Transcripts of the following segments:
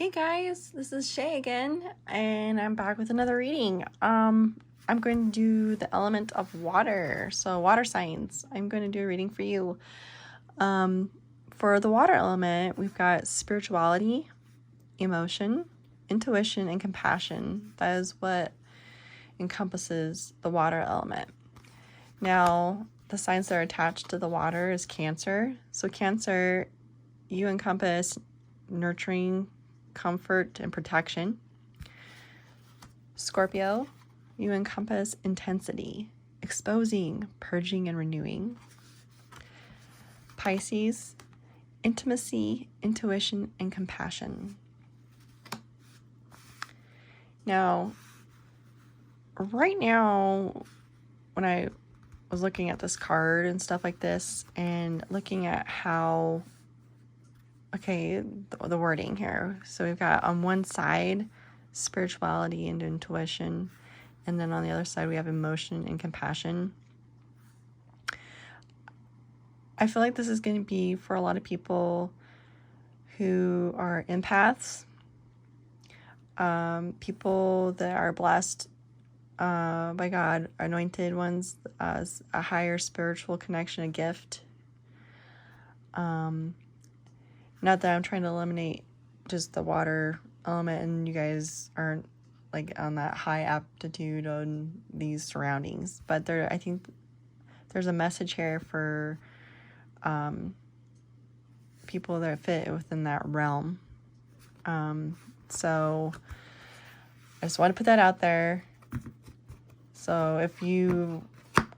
Hey guys, this is Shay again, and I'm back with another reading. I'm going to do the element of water, so water signs. I'm going to do a reading for you. For the water element, we've got spirituality, emotion, intuition, and compassion. That is what encompasses the water element. Now, the signs that are attached to the water is Cancer. So Cancer, you encompass nurturing, comfort, and protection. Scorpio, you encompass intensity, exposing, purging, and renewing. Pisces, intimacy, intuition, and compassion. Now, right now, when I was looking at this card and stuff like this, and looking at how, okay, the wording here. So we've got on one side, spirituality and intuition, and then on the other side, we have emotion and compassion. I feel like this is going to be for a lot of people who are empaths, people that are blessed by God, anointed ones, as a higher spiritual connection, a gift. Not that I'm trying to eliminate just the water element and you guys aren't like on that high aptitude on these surroundings, but I think there's a message here for people that fit within that realm. So I just want to put that out there. So if you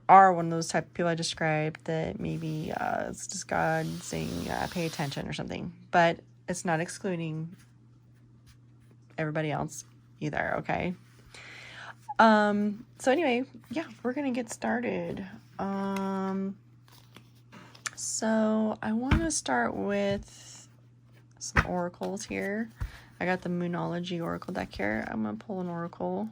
are one of those type of people I described, that maybe it's just God saying pay attention or something, but it's not excluding everybody else either, okay? So anyway, yeah, we're gonna get started. So I want to start with some oracles here. I got the Moonology Oracle deck here. I'm gonna pull an oracle.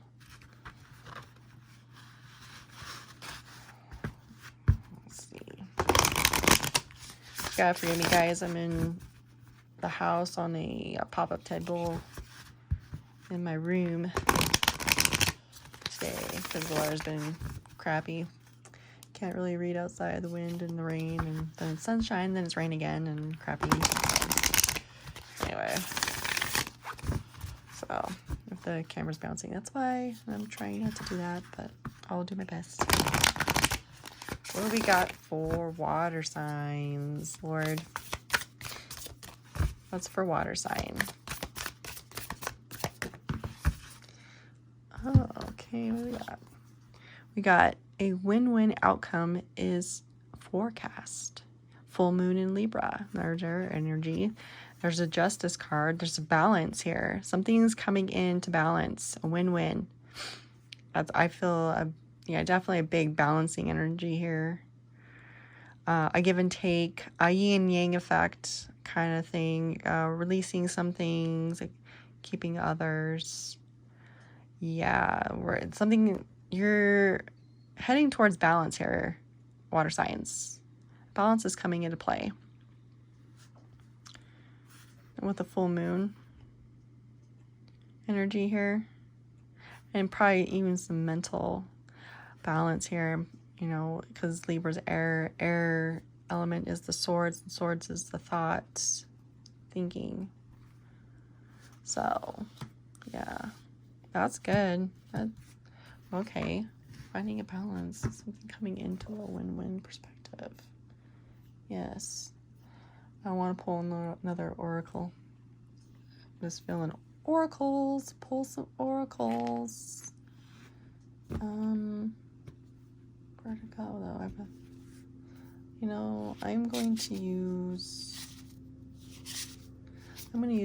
Let's see. Gotta forgive me, guys. I'm in the house on a pop-up table in my room today because the weather's been crappy. Can't really read outside, the wind and the rain, and then it's sunshine, then it's rain again and crappy. Anyway, so if the camera's bouncing, that's why I'm trying not to do that, but I'll do my best. What do we got for water signs, Lord? What's for water sign? Oh, okay, what do we got? We got a win-win outcome is forecast. Full moon in Libra. There's our energy. There's a justice card. There's a balance here. Something's coming into balance. A win-win. I feel, definitely a big balancing energy here. A give and take, a yin and yang effect kind of thing. Releasing some things, like keeping others. Yeah, it's something you're heading towards balance here, water signs. Balance is coming into play. And with the full moon energy here, and probably even some mental balance here, you know, because Libra's air element is the swords, and swords is the thoughts, thinking. So, yeah, that's good. Okay. Finding a balance, something coming into a win-win perspective. Yes. I want to pull another oracle. Just feeling oracles. Pull some oracles. Where to go though? I'm going to use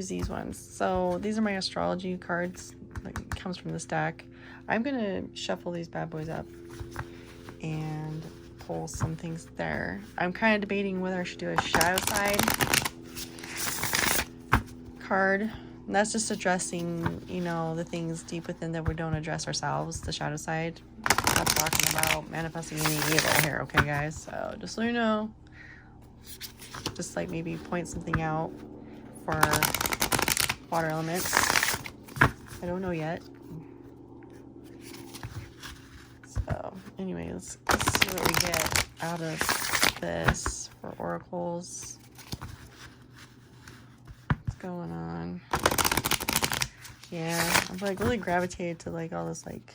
these ones. So these are my astrology cards. Like, it comes from this deck. I'm going to shuffle these bad boys up and pull some things there. I'm kind of debating whether I should do a shadow side card. And that's just addressing, the things deep within that we don't address ourselves, the shadow side. I'm not talking about manifesting any evil here, okay, guys? So just so you know, just like maybe point something out for water elements. I don't know yet. So, anyways, let's see what we get out of this for oracles. What's going on? Yeah, I'm like really gravitated to like all this like,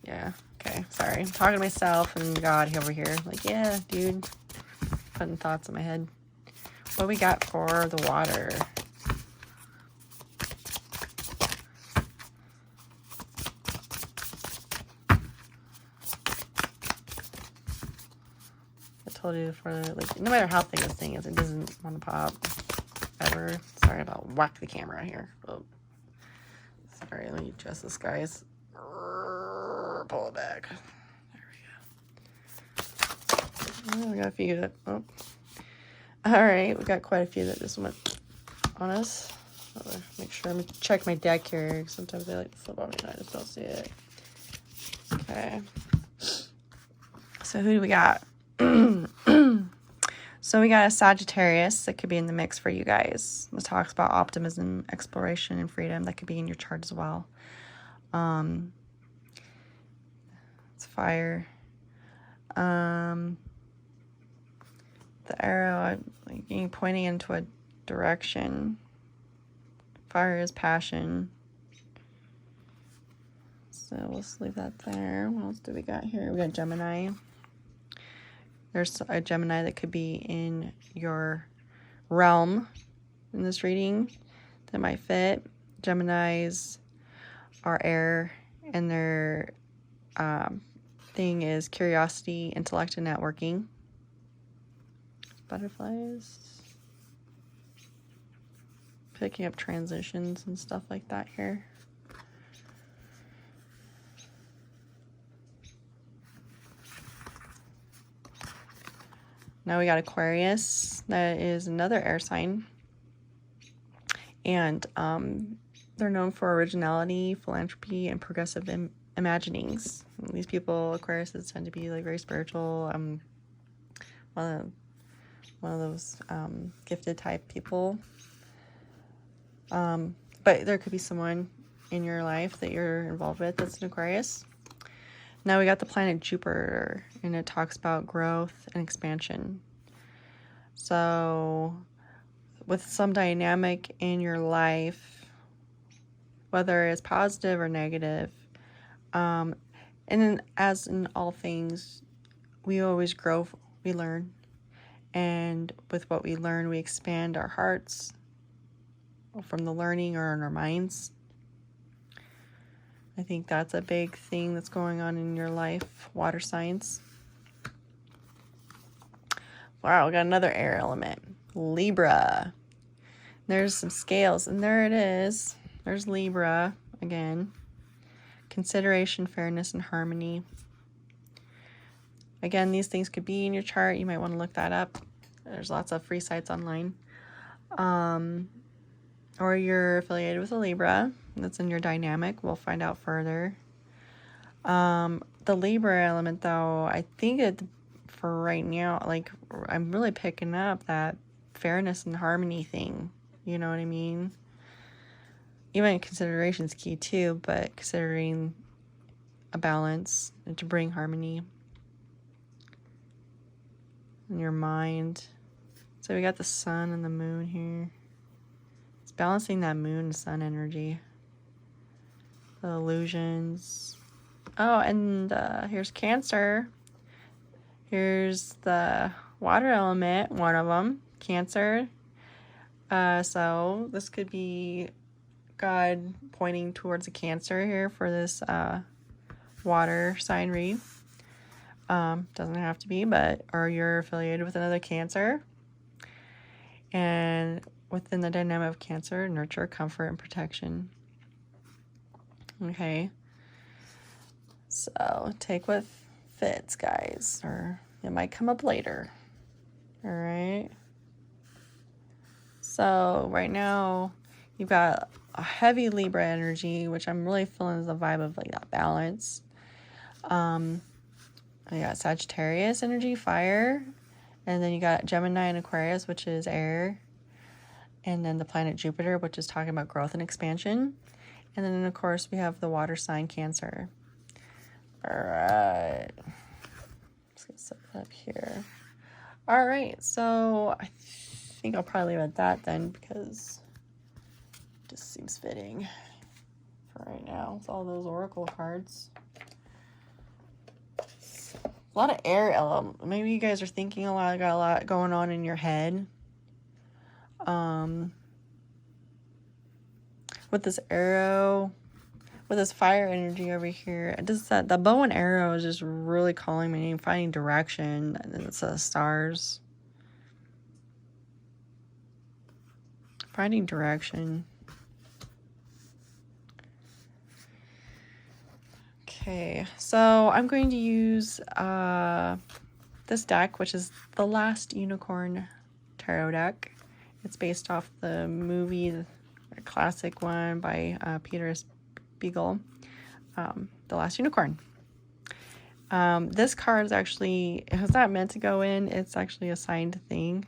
yeah, okay, sorry. I'm talking to myself and God over here. Like, yeah, dude, putting thoughts in my head. What we got for the water? I told you before, like, no matter how thick this thing is, it doesn't want to pop ever. Sorry about whack the camera here. Oh. Sorry, let me adjust this, guys. Pull it back. There we go. Oh, we got a few that. Oh. All right, we got quite a few that just went on us. Make sure I'm check my deck here. Sometimes they like to flip on me and I just don't see it. Okay. So who do we got? So we got a Sagittarius that could be in the mix for you guys. It talks about optimism, exploration, and freedom. That could be in your chart as well. It's fire. The arrow, like pointing into a direction. Fire is passion. So we'll just leave that there. What else do we got here? We got Gemini. There's a Gemini that could be in your realm in this reading that might fit. Geminis are air, and their thing is curiosity, intellect, and networking. Butterflies. Picking up transitions and stuff like that here. Now we got Aquarius. That is another air sign. And they're known for originality, philanthropy, and progressive imaginings. These people, Aquariuses, tend to be like very spiritual. One of those gifted type people. But there could be someone in your life that you're involved with that's an Aquarius. Now we got the planet Jupiter, and it talks about growth and expansion. So with some dynamic in your life, whether it's positive or negative, and then as in all things, we always grow, we learn. And with what we learn, we expand our hearts from the learning or in our minds. I think that's a big thing that's going on in your life, water signs. Wow, we got another air element, Libra. There's some scales, and there it is. There's Libra again. Consideration, fairness, and harmony. Again, these things could be in your chart. You might want to look that up. There's lots of free sites online. Or you're affiliated with a Libra. That's in your dynamic. We'll find out further. The Libra element, though, I think for right now, like, I'm really picking up that fairness and harmony thing. You know what I mean? Even consideration is key too, but considering a balance and to bring harmony in your mind. So we got the sun and the moon here. It's balancing that moon and sun energy. The illusions. Oh, and here's Cancer. Here's the water element, one of them, Cancer. So this could be God pointing towards a Cancer here for this water sign read. Doesn't have to be, but or you're affiliated with another Cancer. And within the dynamic of Cancer, nurture, comfort, and protection. Okay. So take what fits, guys, or it might come up later. All right. So right now you've got a heavy Libra energy, which I'm really feeling is the vibe of like that balance. I got Sagittarius energy, fire, and then you got Gemini and Aquarius, which is air. And then the planet Jupiter, which is talking about growth and expansion. And then, of course, we have the water sign Cancer. All right. Let's get set that up here. All right. So I think I'll probably leave it at that then, because it just seems fitting for right now with all those oracle cards. A lot of air element. Maybe you guys are thinking got a lot going on in your head. With this arrow, with this fire energy over here, the bow and arrow is just really calling me, finding direction. And it's stars. Finding direction. Okay, so I'm going to use this deck, which is the Last Unicorn Tarot deck. It's based off the movie, the classic one by Peter Spiegel, The Last Unicorn. This card is actually, it's not meant to go in. It's actually a signed thing,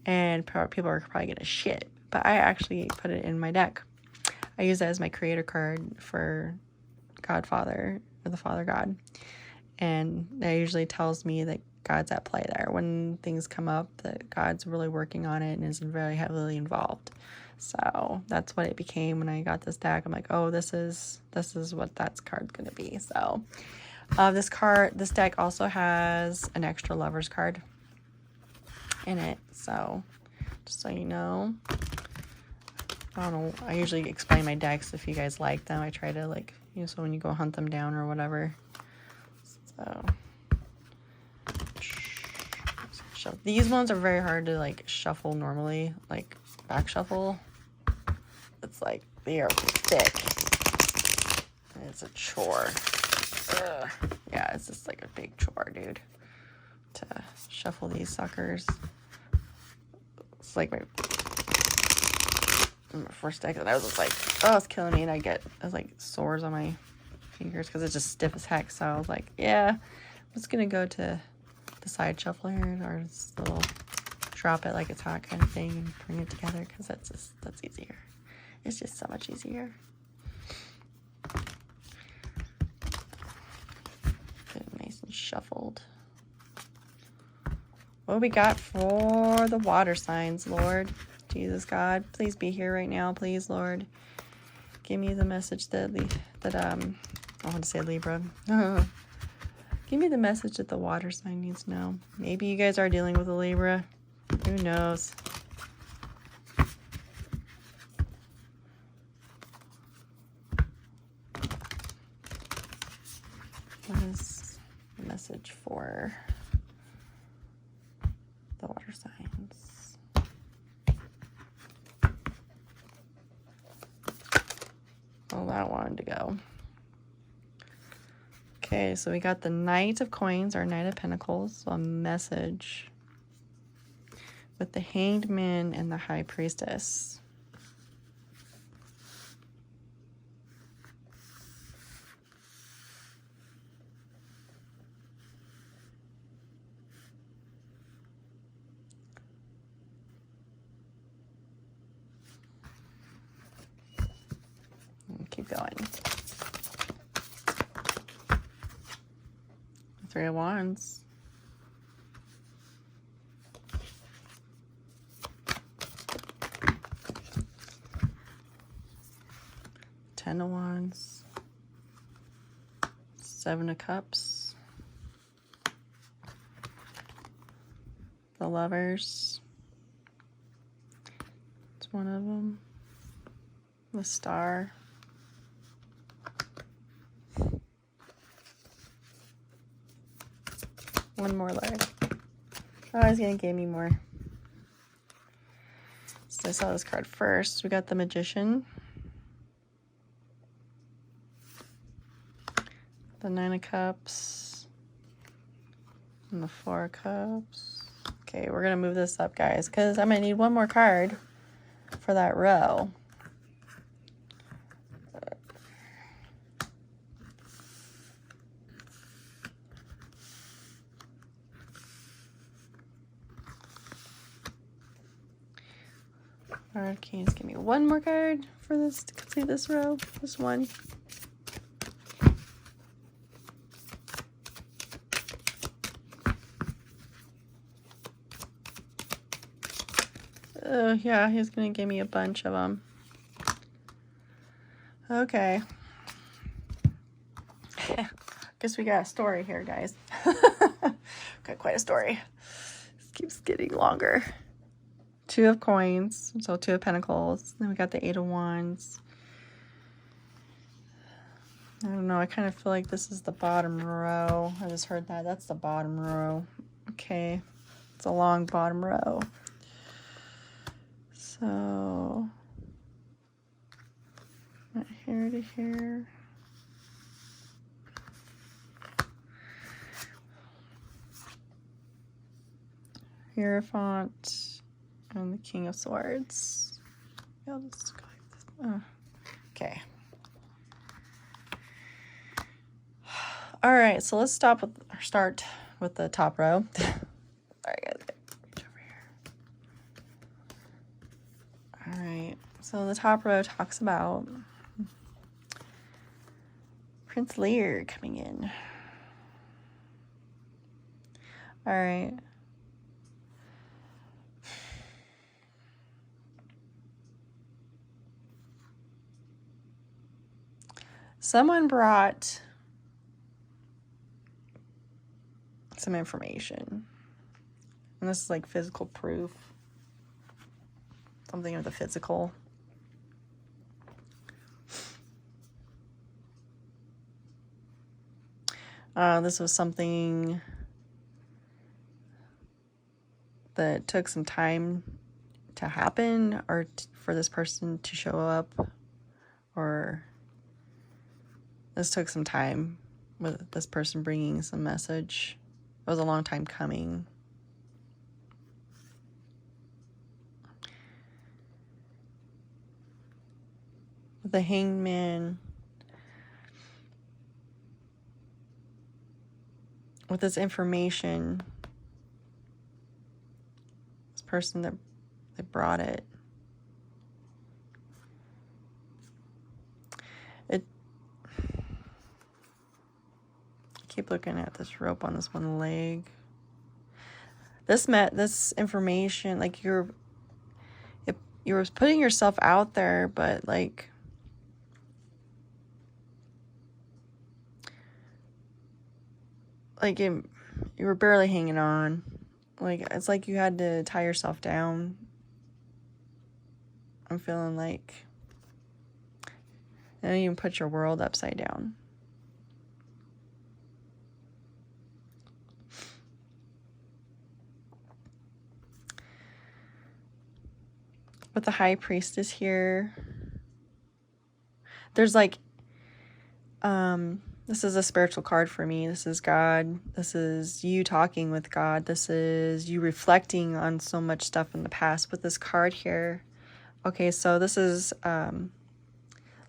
and people are probably gonna shit, but I actually put it in my deck. I use it as my creator card for Godfather, or the Father God, and that usually tells me that God's at play there. When things come up, that God's really working on it and is very heavily involved. So that's what it became when I got this deck. I'm like, oh, this is what that card's gonna be. So this deck also has an extra Lovers card in it. So just so you know, I don't know, I usually explain my decks if you guys like them. I try to, like, you know, so when you go hunt them down or whatever. So these ones are very hard to, like, shuffle normally, like back shuffle. It's like they are thick. It's a chore. Ugh. Yeah, it's just like a big chore, dude, to shuffle these suckers. It's like my first deck, and I was just like, oh, it's killing me, and I was like sores on my fingers because it's just stiff as heck. So I was like, yeah, I'm just gonna go to the side shuffle here, or just a little drop it like it's hot kind of thing, and bring it together, because that's easier. It's just so much easier. Get it nice and shuffled. What we got for the water signs, Lord Jesus God? Please be here right now, please, Lord. Give me the message that I want to say Libra. Give me the message that the water sign needs to know. Maybe you guys are dealing with a Libra. Who knows? What is the message for the water signs? Oh, that wanted to go. Okay, so we got the Knight of Coins, or Knight of Pentacles, so a message with the Hanged Man and the High Priestess. Keep going. Three of Wands. Ten of Wands. Seven of Cups. The Lovers. It's one of them. The Star. One more, Lord. Oh, he's gonna give me more. So I saw this card first. We got the Magician. The Nine of Cups. And the Four of Cups. Okay, we're gonna move this up, guys, because I'm gonna need one more card for that row. Or can you just give me one more card for this to complete this row? This one. Oh, yeah, he's gonna give me a bunch of them. Okay. Guess we got a story here, guys. Got quite a story. This keeps getting longer. 2 of coins, so 2 of pentacles. Then we got the 8 of wands. I don't know, I kind of feel like this is the bottom row. I just heard that. That's the bottom row. Okay. It's a long bottom row. So, here to here. Hierophant and the King of Swords. Yeah, let's go like this. Okay. All right, so let's start with the top row. Sorry, guys. Reach over here. All right, so the top row talks about Prince Lear coming in. All right. Someone brought some information. And this is like physical proof. Something of the physical. This was something that took some time to happen, or for this person to show up, or this took some time with this person bringing some message. It was a long time coming. The Hangman, with this information, this person that brought it, I keep looking at this rope on this one leg. This information, like you're putting yourself out there, but like you were barely hanging on. Like, it's like you had to tie yourself down. I'm feeling like, and even put your world upside down. With the High Priestess here, there's like, this is a spiritual card for me. This is God. This is you talking with God. This is you reflecting on so much stuff in the past with this card here. Okay, so this is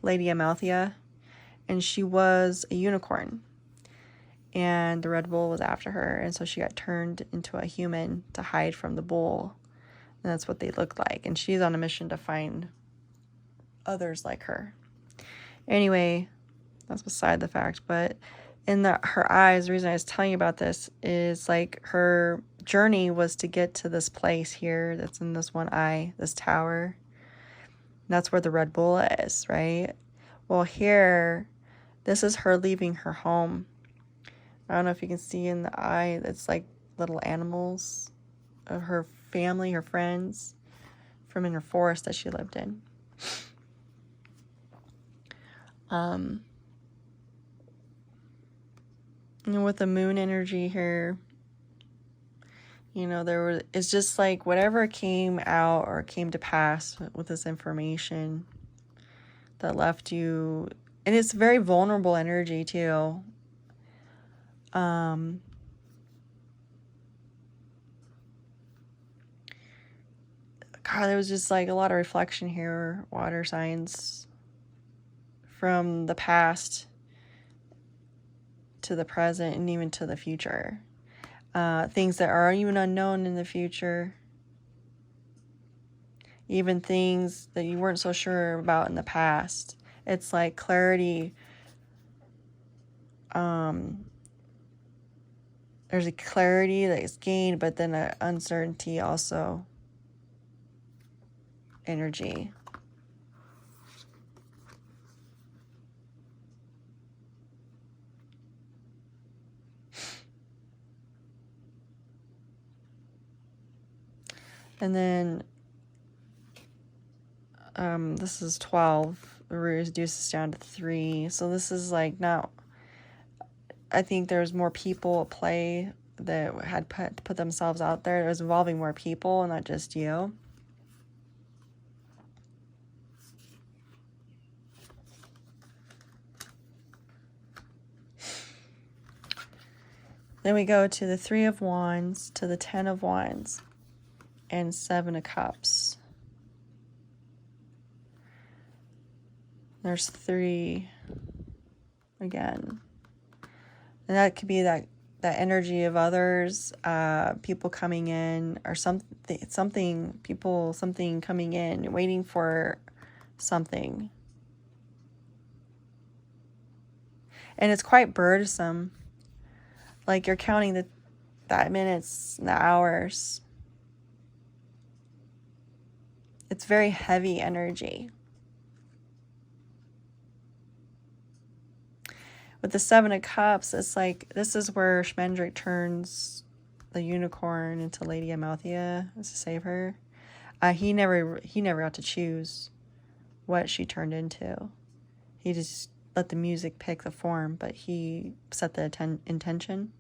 Lady Amalthea, and she was a unicorn. And the Red Bull was after her, and so she got turned into a human to hide from the bull. And that's what they look like. And she's on a mission to find others like her. Anyway, that's beside the fact, but in her eyes, the reason I was telling you about this is like her journey was to get to this place here that's in this one eye, this tower. And that's where the Red Bull is, right? Well, here, this is her leaving her home. I don't know if you can see in the eye, it's like little animals of her family, her friends from in her forest that she lived in. And with the moon energy here, you know, it's just like whatever came out or came to pass with this information that left you, and it's very vulnerable energy too. God, there was just like a lot of reflection here, water signs from the past to the present and even to the future. Things that are even unknown in the future. even things that you weren't so sure about in the past. It's like clarity. There's a clarity that is gained, but then an uncertainty also. Energy. And then this is 12. It reduces down to 3. So this is like now, I think there's more people at play that had put themselves out there. It was involving more people and not just you. Then we go to the 3 of Wands, to the 10 of Wands, and 7 of Cups. There's 3 again. And that could be that energy of others, people coming in, or something coming in, waiting for something. And it's quite burdensome. Like you're counting the minutes and the hours. It's very heavy energy. With the 7 of Cups, it's like, this is where Schmendrick turns the unicorn into Lady Amalthea to save her. He never got to choose what she turned into. He just let the music pick the form, but he set the intention.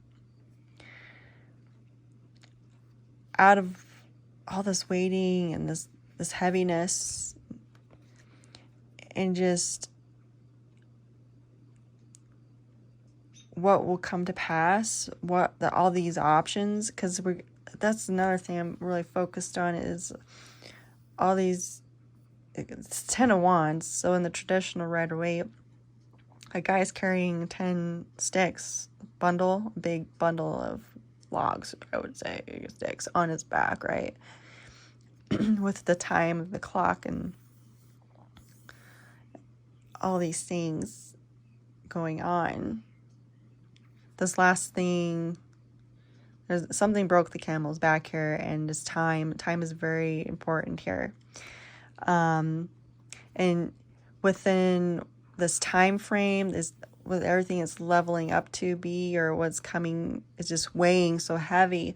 Out of all this waiting and this heaviness, and just what will come to pass, all these options, because that's another thing I'm really focused on, is all these. It's 10 of Wands, so in the traditional Rider-Waite, a guy's carrying 10 sticks, big bundle of logs, I would say, sticks on his back, right? With the time of the clock and all these things going on. This last thing, something broke the camel's back here, and this time is very important here. And within this time frame, is with everything it's leveling up to be, or what's coming is just weighing so heavy.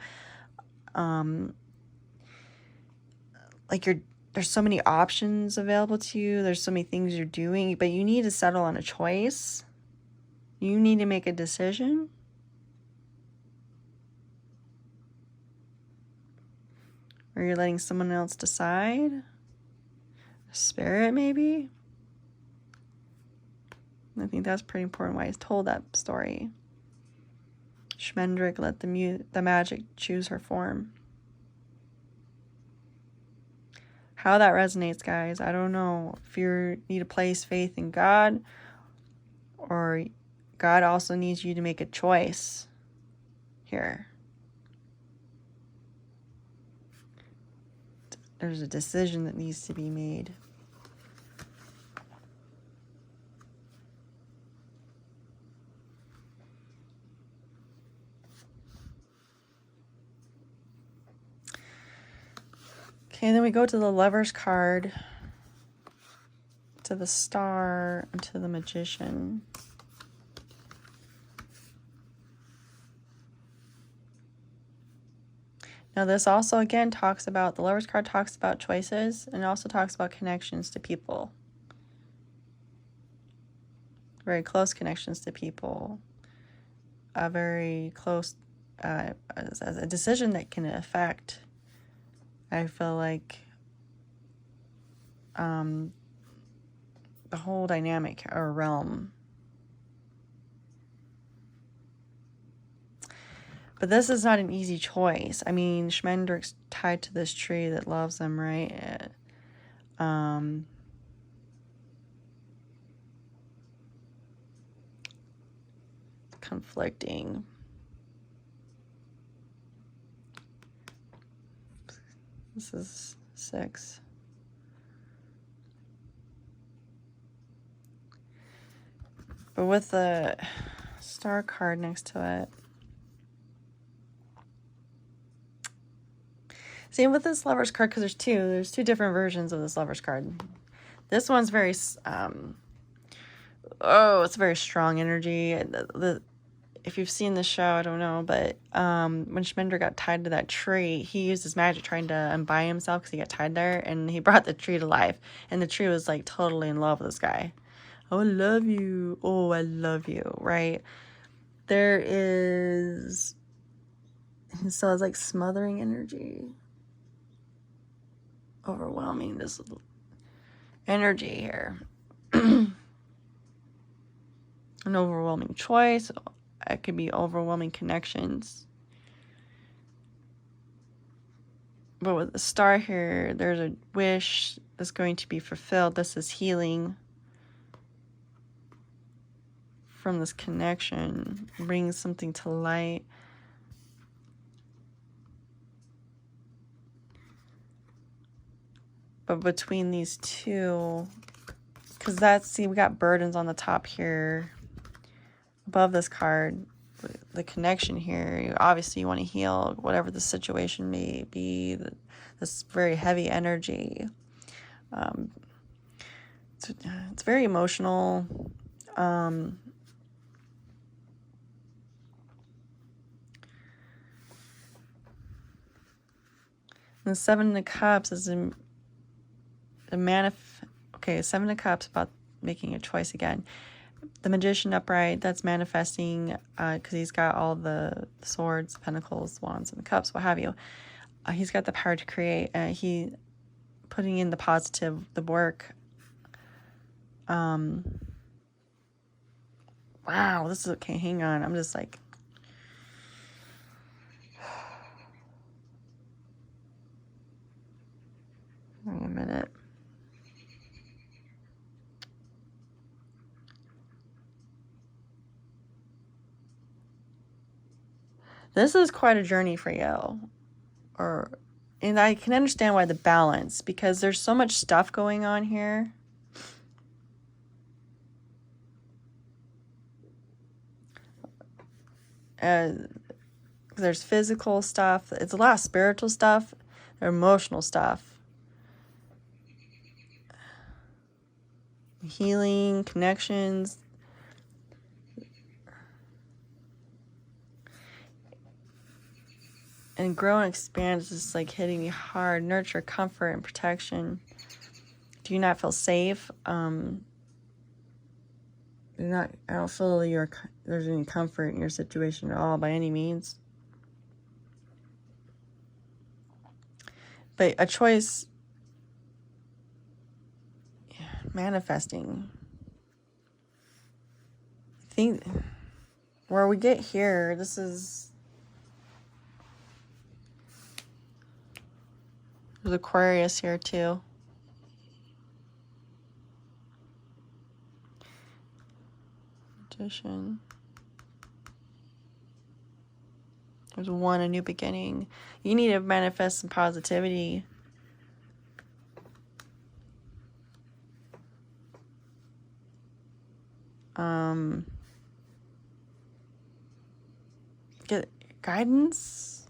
Like there's so many options available to you. There's so many things you're doing, but you need to settle on a choice. You need to make a decision. Or you're letting someone else decide. Spirit, maybe. I think that's pretty important why he's told that story. Schmendrick let the magic choose her form. How that resonates, guys, I don't know. If you need to place faith in God, or God also needs you to make a choice here. There's a decision that needs to be made. Okay, then we go to the Lover's card, to the Star, and to the Magician. Now this also, again, talks about, the Lover's card talks about choices, and it also talks about connections to people. Very close connections to people. A very close, a decision that can affect, I feel like, the whole dynamic or realm. But this is not an easy choice. I mean, Schmendrick's tied to this tree that loves him, right? Conflicting. This is 6. But with the Star card next to it. Same with this Lover's card, because there's two different versions of this Lover's card. This one's very, it's very strong energy. If you've seen the show, I don't know, but when Shmender got tied to that tree, he used his magic trying to unbind himself because he got tied there, and he brought the tree to life. And the tree was like totally in love with this guy. Oh, I love you. Oh, I love you. Right? There is, so it's like smothering energy. Overwhelming, this energy here. An overwhelming choice. It could be overwhelming connections. But with the star here, there's a wish that's going to be fulfilled. This is healing from this connection, brings something to light. But between these two, because see, we got burdens on the top here. Above this card, the connection here, obviously you want to heal whatever the situation may be, this very heavy energy. It's very emotional. The Seven of Cups is Seven of Cups about making a choice again. The Magician upright, that's manifesting because he's got all the swords, pentacles, wands, and the cups, what have you. He's got the power to create. He putting in the positive, the work. Wow, this is okay. Hang on, I'm just like. Wait a minute. This is quite a journey for you. And I can understand why the balance, because there's so much stuff going on here. There's physical stuff. It's a lot of spiritual stuff. There's emotional stuff. Healing, connections. And grow and expand is just like hitting you hard. Nurture, comfort, and protection. Do you not feel safe? I don't feel there's any comfort in your situation at all by any means. But a choice, manifesting. I think where we get here, there's Aquarius here too. Magician. There's a new beginning. You need to manifest some positivity. Get guidance.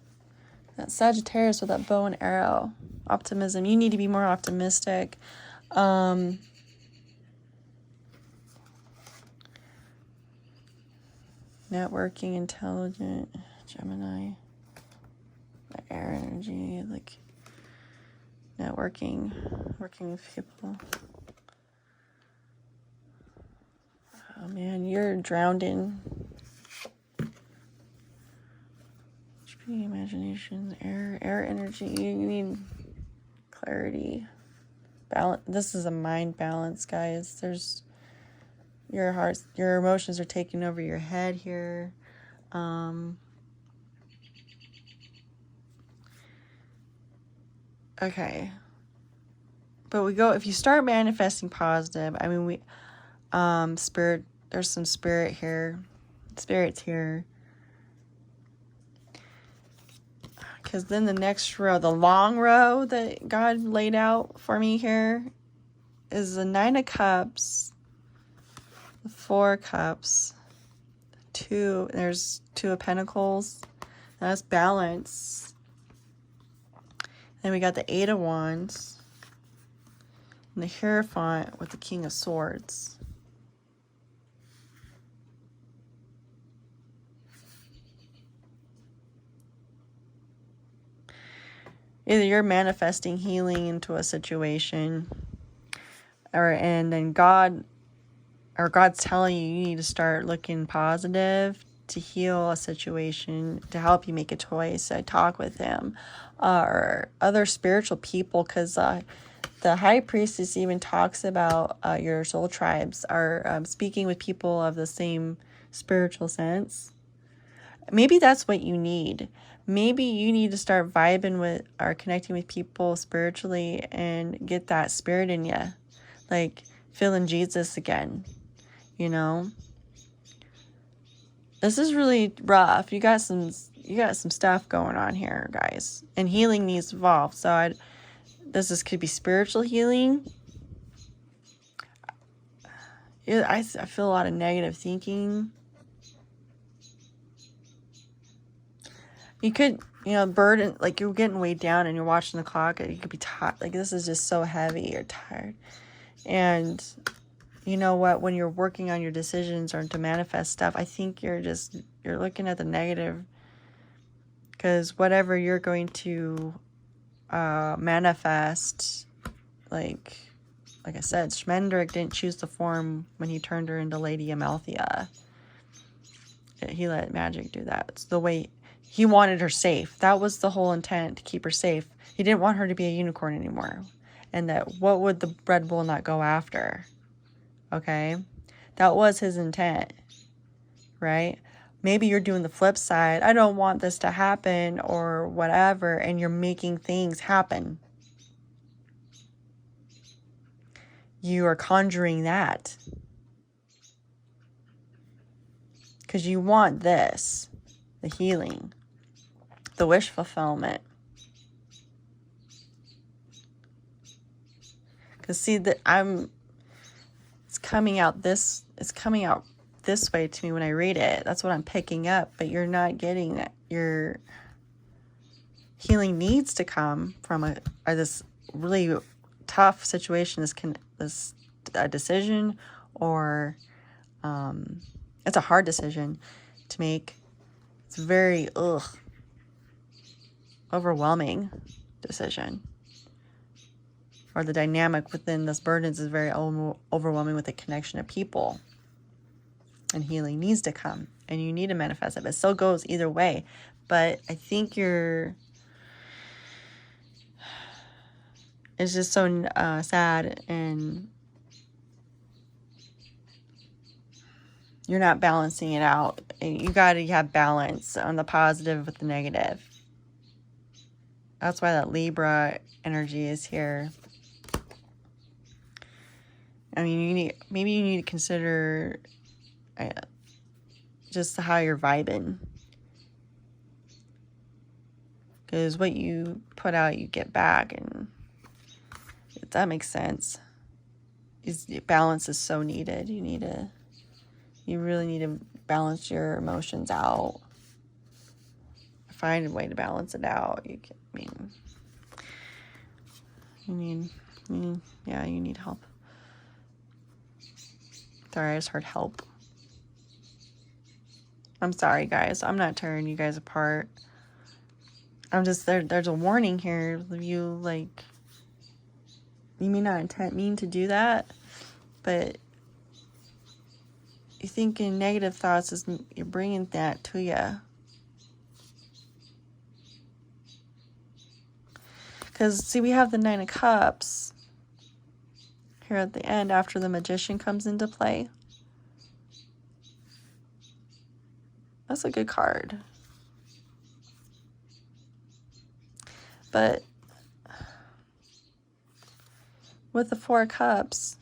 That Sagittarius with that bow and arrow. Optimism. You need to be more optimistic. Networking, intelligent, Gemini. The air energy, like networking, working with people. Oh man, you're drowned in imagination, air energy. You need clarity, balance. This is a mind balance, guys. There's your emotions are taking over your head here. Okay, but if you start manifesting positive, I mean, spirit, there's some spirits here, because then the next row, the long row that God laid out for me here, is the Nine of Cups, the Four Cups. There's Two of Pentacles. That's balance. Then we got the Eight of Wands. And the Hierophant with the King of Swords. Either you're manifesting healing into a situation, and then God's telling you need to start looking positive to heal a situation, to help you make a choice. I talk with him, or other spiritual people, because the High Priestess even talks about your soul tribes are speaking with people of the same spiritual sense. Maybe that's what you need. Maybe you need to start vibing with or connecting with people spiritually and get that spirit in you. Like feeling Jesus again, you know? This is really rough. You got some stuff going on here, guys. And healing needs to evolve. So this could be spiritual healing. I feel a lot of negative thinking. You could, burden, like you're getting weighed down and you're watching the clock. You could be tired. Like, this is just so heavy. You're tired. And you know what? When you're working on your decisions or to manifest stuff, I think you're looking at the negative. Because whatever you're going to manifest, like I said, Schmendrick didn't choose the form when he turned her into Lady Amalthea. He let magic do that. It's the way he wanted her safe. That was the whole intent, to keep her safe. He didn't want her to be a unicorn anymore. And that what would the Red Bull not go after? Okay? That was his intent. Right? Maybe you're doing the flip side. I don't want this to happen or whatever. And you're making things happen. You are conjuring that. Because you want this. The healing. The wish fulfillment. Because see, it's coming out this way to me when I read it. That's what I'm picking up, but you're not getting it. Your healing needs to come from this really tough situation, this decision, or it's a hard decision to make. It's a very overwhelming decision. Or the dynamic within this burdens is very overwhelming with the connection of people. And healing needs to come. And you need to manifest it. But it still goes either way. But I think it's just so sad. And you're not balancing it out. You got to have balance on the positive with the negative. That's why that Libra energy is here. I mean, maybe you need to consider just how you're vibing. Because what you put out, you get back. And if that makes sense. Balance is so needed. You really need to balance your emotions out. Find a way to balance it out. You need help. Sorry, I just heard help. I'm sorry, guys. I'm not tearing you guys apart. I'm just there's a warning here. You may not mean to do that, but you thinking negative thoughts you're bringing that to you. Because, see, we have the Nine of Cups here at the end after the Magician comes into play. That's a good card. But with the Four of Cups,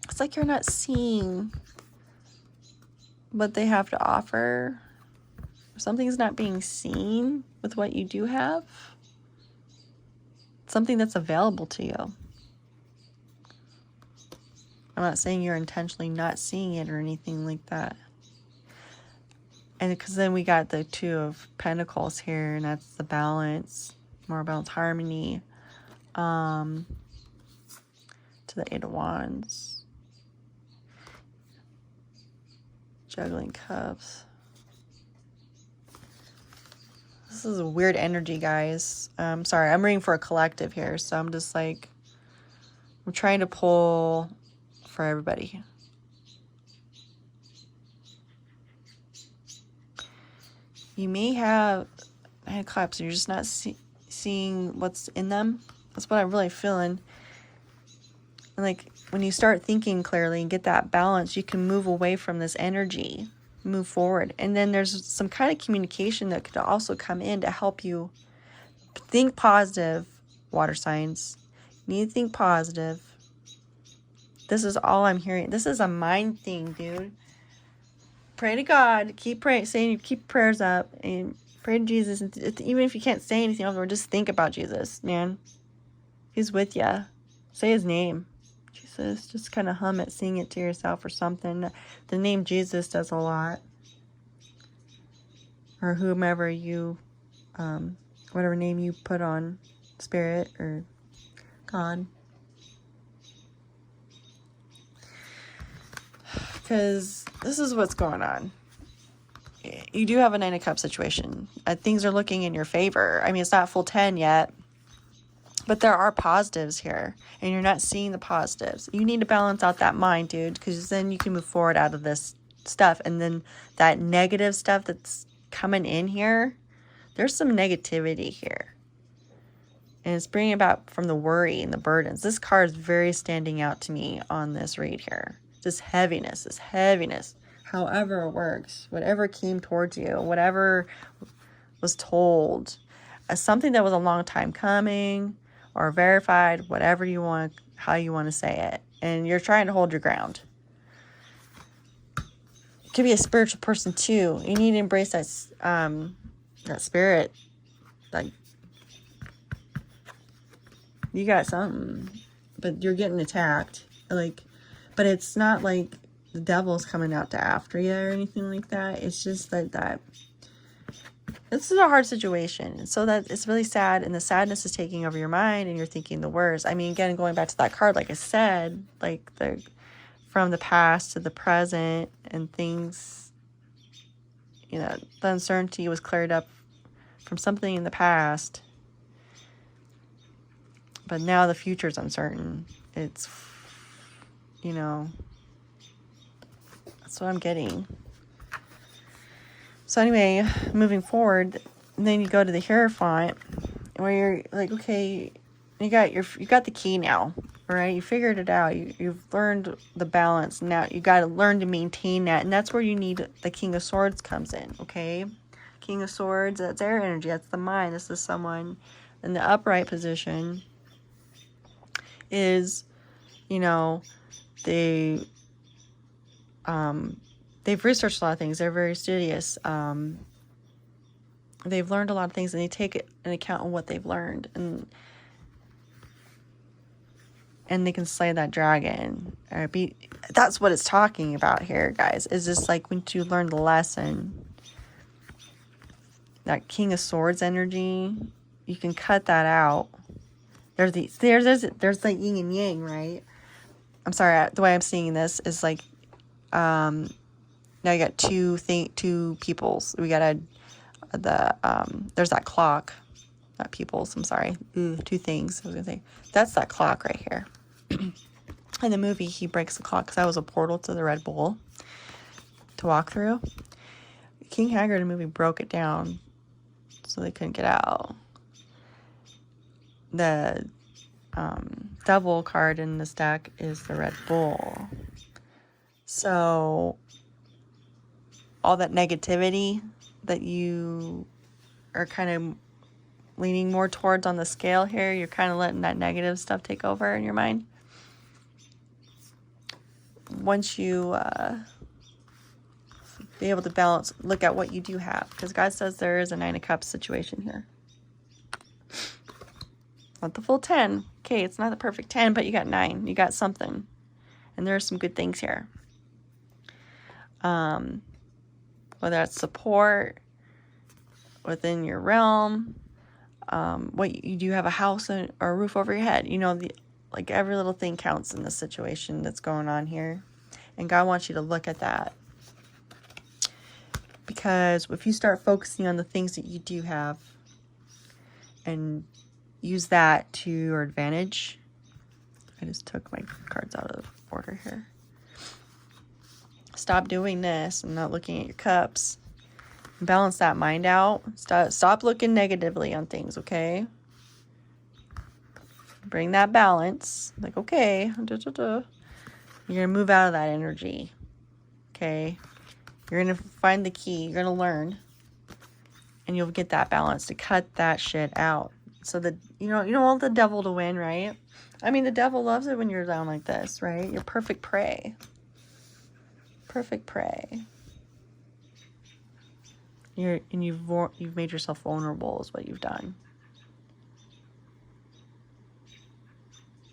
it's like you're not seeing what they have to offer. Something's not being seen with what you do have. Something that's available to you. I'm not saying you're intentionally not seeing it or anything like that. And because then we got the Two of Pentacles here, and that's the balance, more balance, harmony. To the Eight of Wands. Juggling Cups. This is a weird energy, guys. Sorry, I'm reading for a collective here, so I'm just like, I'm trying to pull for everybody. You may have Nine of Cups, and you're just not seeing what's in them. That's what I'm really feeling. And like, when you start thinking clearly and get that balance, you can move away from this energy, move forward. And then there's some kind of communication that could also come in to help you think positive, water signs. You need to think positive. This is all I'm hearing. This is a mind thing, dude. Pray to God. Keep praying, saying, keep prayers up, and pray to Jesus. And even if you can't say anything else, or just think about Jesus, man. He's with you. Say his name. Jesus. Just kind of hum it, sing it to yourself or something. The name Jesus does a lot. Or whomever you, whatever name you put on Spirit or God. Because this is what's going on. You do have a Nine of Cups situation. Things are looking in your favor. I mean, it's not full 10 yet. But there are positives here. And you're not seeing the positives. You need to balance out that mind, dude. Because then you can move forward out of this stuff. And then that negative stuff that's coming in here. There's some negativity here. And it's bringing about from the worry and the burdens. This card is very standing out to me on this read here. This heaviness. However it works. Whatever came towards you. Whatever was told. Something that was a long time coming. Or verified. Whatever you want. How you want to say it. And you're trying to hold your ground. It could be a spiritual person too. You need to embrace that spirit. Like, you got something. But you're getting attacked. Like, but it's not like the devil's coming out to after you or anything like that. It's just that this is a hard situation. So that it's really sad, and the sadness is taking over your mind, and you're thinking the worst. I mean, again, going back to that card, like I said, like from the past to the present, and things, you know, the uncertainty was cleared up from something in the past, but now the future's uncertain. It's, you know, that's what I'm getting. So anyway, moving forward, then you go to the Hierophant, where you're like, okay, you got the key now, right? You figured it out. You've learned the balance. Now you got to learn to maintain that, and that's where you need the King of Swords comes in. Okay, King of Swords, that's air energy. That's the mind. This is someone in the upright position. Is, you know, they've researched a lot of things. They're very studious. They've learned a lot of things, and they take it into account on what they've learned, and they can slay that dragon. Or that's what it's talking about here, guys. Is just like when you learn the lesson, that King of Swords energy, you can cut that out. There's like yin and yang, right? I'm sorry, the way I'm seeing this is like, now you got two peoples. We got there's that clock, not peoples. I'm sorry. Two things. I was gonna say that's that clock right here. In the movie, he breaks the clock because that was a portal to the Red Bull to walk through. King Haggard in the movie broke it down so they couldn't get out. The devil card in this deck is the Red Bull. So all that negativity that you are kind of leaning more towards on the scale here, you're kind of letting that negative stuff take over in your mind. Once you be able to balance, look at what you do have, because God says there is a Nine of Cups situation here. Not the full 10. Okay, it's not the perfect 10, but you got 9. You got something. And there are some good things here. Whether that's support within your realm, what you do have a house or a roof over your head. You know, like every little thing counts in the situation that's going on here. And God wants you to look at that. Because if you start focusing on the things that you do have and use that to your advantage. I just took my cards out of order here. Stop doing this and not looking at your cups. Balance that mind out. Stop looking negatively on things, okay? Bring that balance. Like, okay, you're going to move out of that energy, okay? You're going to find the key. You're going to learn. And you'll get that balance to cut that shit out. So that, you don't want the devil to win, right? I mean, the devil loves it when you're down like this, right? You're perfect prey. Perfect prey. You've made yourself vulnerable is what you've done.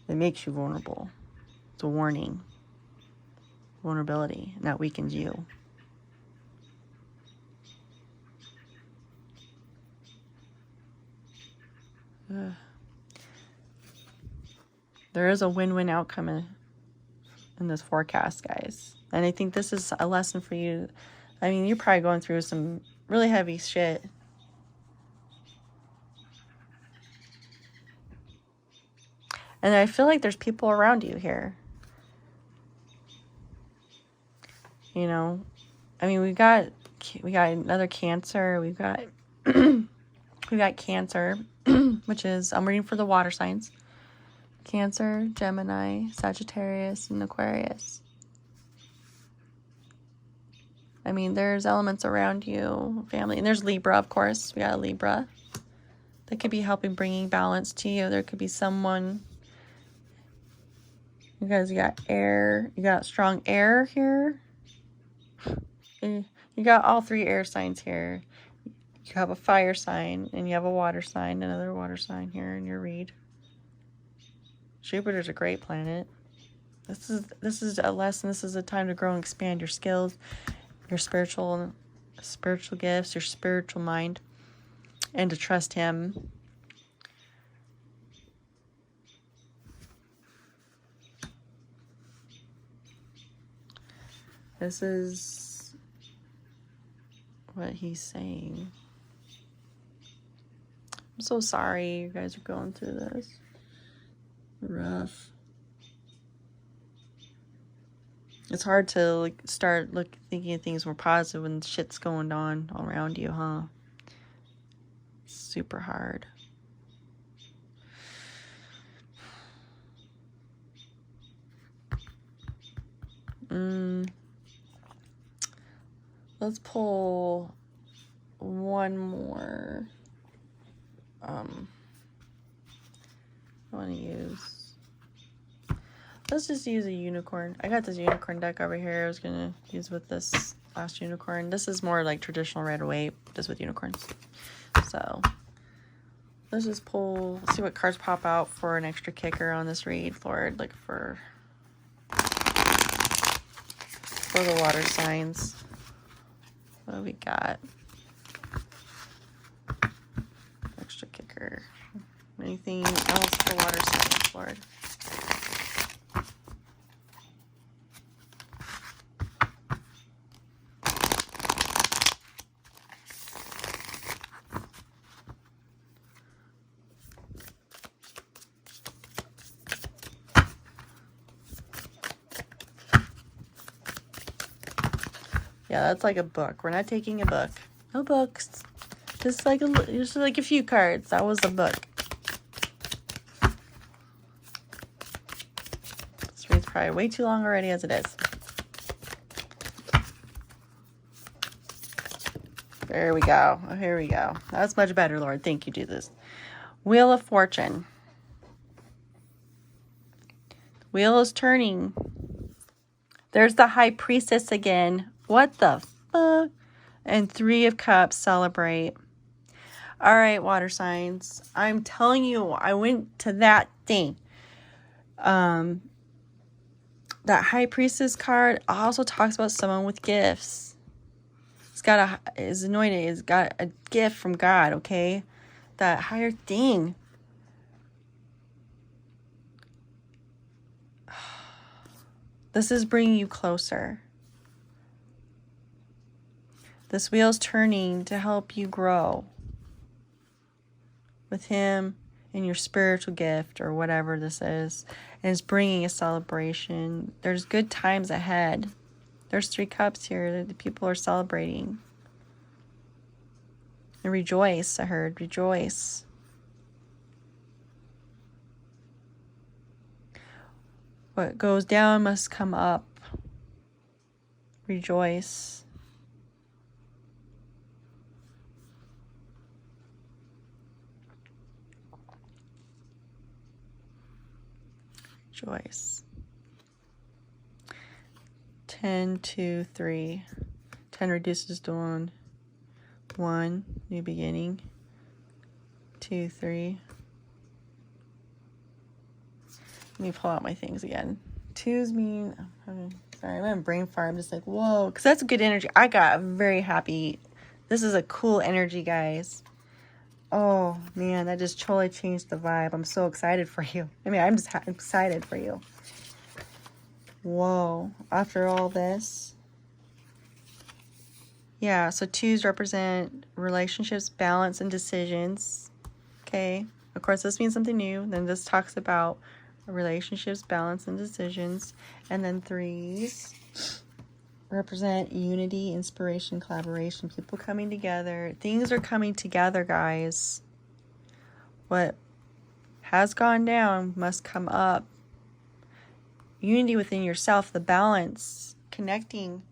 It makes you vulnerable. It's a warning. Vulnerability, and that weakens you. Ugh. There is a win-win outcome in this forecast, guys. And I think this is a lesson for you. I mean, you're probably going through some really heavy shit. And I feel like there's people around you here. You know, I mean, we got another Cancer. We've got we got Cancer, which is, I'm reading for the water signs. Cancer, Gemini, Sagittarius, and Aquarius. I mean, there's elements around you, family. And there's Libra, of course. We got a Libra. That could be helping bringing balance to you. There could be someone. You guys, you got air. You got strong air here. You got all three air signs here. You have a fire sign, and you have a water sign, another water sign here in your read. Jupiter's a great planet. This is a lesson. This is a time to grow and expand your skills, your spiritual gifts, your spiritual mind, and to trust him. This is what he's saying. I'm so sorry you guys are going through this. Rough. It's hard to start thinking of things more positive when shit's going on all around you, huh? Super hard. Let's pull one more. I want to use. Let's just use a unicorn. I got this unicorn deck over here. I was gonna use with this last unicorn. This is more like traditional red white, just with unicorns. So let's just pull. See what cards pop out for an extra kicker on this read, Lord. Like for the water signs. What do we got? Extra kicker. Anything else for water signs, Lord? Yeah, that's like a book. We're not taking a book. No books. Just like a few cards. That was a book. This read's probably way too long already as it is. There we go. Oh, here we go. That's much better, Lord. Thank you, Jesus. Wheel of Fortune. Wheel is turning. There's the High Priestess again. What the fuck? And Three of Cups, celebrate. All right, water signs. I'm telling you, I went to that thing. that High Priestess card also talks about someone with gifts. Is anointed. He's got a gift from God, okay? That higher thing. This is bringing you closer. This wheel's turning to help you grow with him and your spiritual gift or whatever this is. And it's bringing a celebration. There's good times ahead. There's 3 cups here that the people are celebrating. And rejoice, I heard. Rejoice. What goes down must come up. Rejoice. Rejoice. 10, 2, 3. 10 reduces to 1. 1, new beginning. 2, 3. Let me pull out my things again. 2s mean, sorry, I'm having brain fart. I'm just like, whoa, because that's good energy. I got very happy. This is a cool energy, guys. Oh, man, that just totally changed the vibe. I'm so excited for you. I mean, I'm just excited for you. Whoa, after all this. Yeah, so 2s represent relationships, balance, and decisions. Okay, of course, this means something new. Then this talks about relationships, balance, and decisions. And then 3s represent unity, inspiration, collaboration, people coming together. Things are coming together, guys. What has gone down must come up. Unity within yourself, the balance, connecting,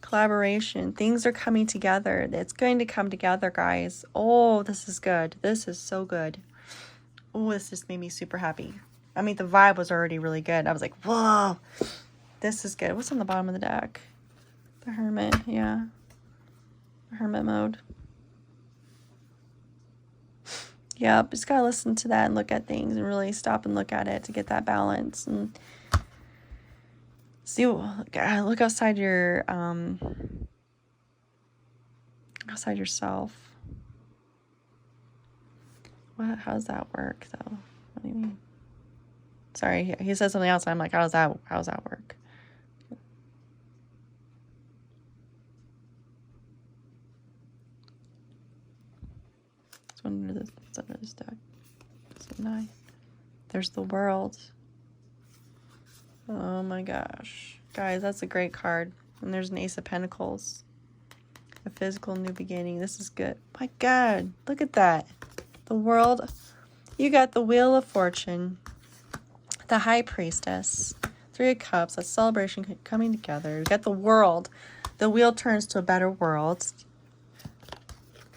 collaboration. Things are coming together. It's going to come together, guys. Oh, this is good. This is so good. Oh, this just made me super happy. I mean, the vibe was already really good. I was like, whoa, this is good. What's on the bottom of the deck? The Hermit, yeah. Hermit mode. Yep, just gotta listen to that and look at things and really stop and look at it to get that balance. And see, look outside your, outside yourself. How does that work, though? What do you mean? Sorry, he said something else. I'm like, how does that work? It's under this deck. So nice. There's the world. Oh my gosh. Guys, that's a great card. And there's an Ace of Pentacles. A physical new beginning. This is good. My God, look at that. The world. You got the Wheel of Fortune. The High Priestess. 3 of Cups. That's celebration coming together. You got the world. The wheel turns to a better world.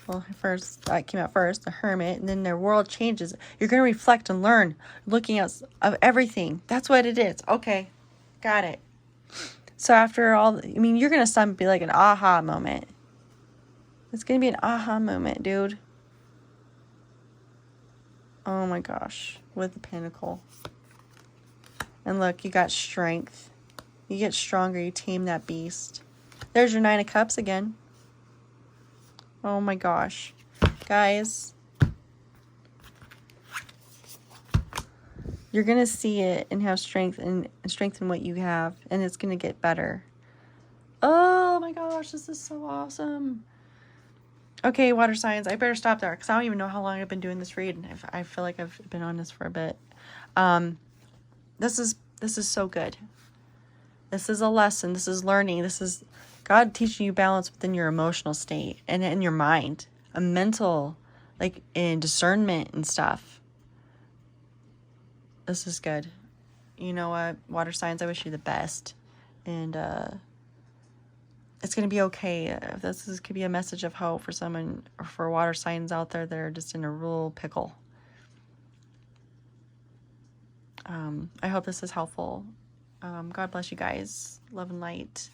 Well, first, that came out first, the Hermit, and then their world changes. You're going to reflect and learn, looking at of everything. That's what it is. Okay, got it. So after all, I mean, you're going to be like an aha moment. It's going to be an aha moment, dude. Oh my gosh, with the Pentacle. And look, you got strength. You get stronger, you tame that beast. There's your 9 of Cups again. Oh my gosh. Guys, you're going to see it and have strength and strengthen what you have. And it's going to get better. Oh my gosh, this is so awesome. Okay, water signs, I better stop there because I don't even know how long I've been doing this read. I feel like I've been on this for a bit. This is so good. This is a lesson. This is learning. This is God teaching you balance within your emotional state and in your mind, a mental, like in discernment and stuff. This is good. You know what, water signs, I wish you the best. And it's going to be okay. This could be a message of hope for someone, or for water signs out there that are just in a real pickle. I hope this is helpful. God bless you guys. Love and light.